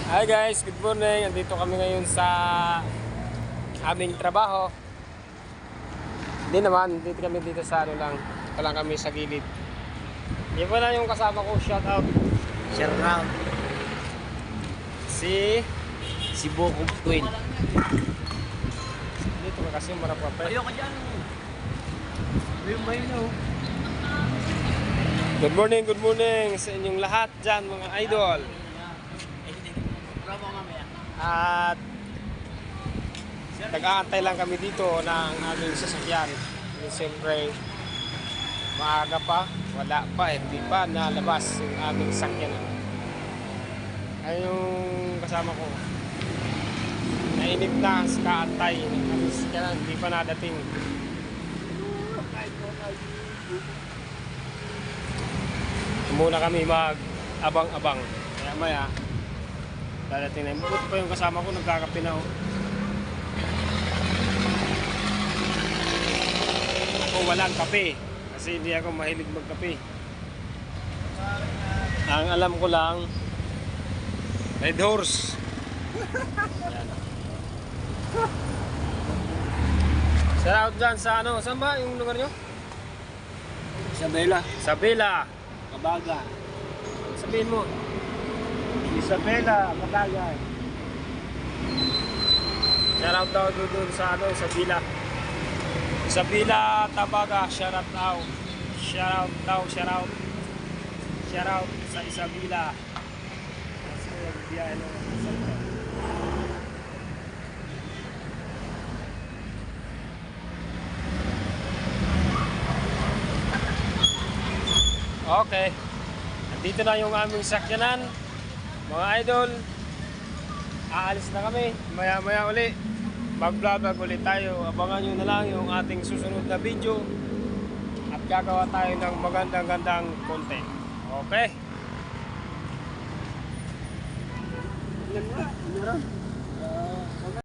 Hi guys, good morning. Andito kami ngayon sa aming trabaho. Hindi naman, dito kami dito sa ano lang. Ito lang kami sa gilid. Yan pala yung kasama ko, shout out. Shout out. Si Boko Twin. dito ka kasi marap ka pa. Ayoko dyan. Ayun ba yun oh? Good morning sa inyong lahat dyan mga idol. At nag-aantay lang kami dito ng aming sasakyan. Siyempre maaga pa, wala pa, hindi pa nalabas yung aming sasakyan. Ayun yung kasama ko. Nainip na sa kaantay ng aming sasakyan, hindi pa nadating. Muna kami mag-abang-abang. Maya dadating na. Buti pa yung kasama ko, nagkakape na. Ako walang kape. Kasi hindi ako mahilig magkape. Ang alam ko lang, Red Horse. Yan. Shout out dyan sa ano. Saan ba yung lugar nyo? Isabela. Sabela. Kabaga. Sabihin mo. Isabela. Kabaga. Shout out daw doon sa ano, sa Bila. Sa Bila, Tabaga, shout out daw. Shout out sa Isabela. Kasi nagbiyahe ng salita. Okay. Nandito na yung aming sakyanan. Mga idol, aalis na kami. Maya-maya uli. Mag-vlog ulit tayo. Abangan nyo na lang yung ating susunod na video. At gagawa tayo ng magandang-gandang content. Okay? Meron.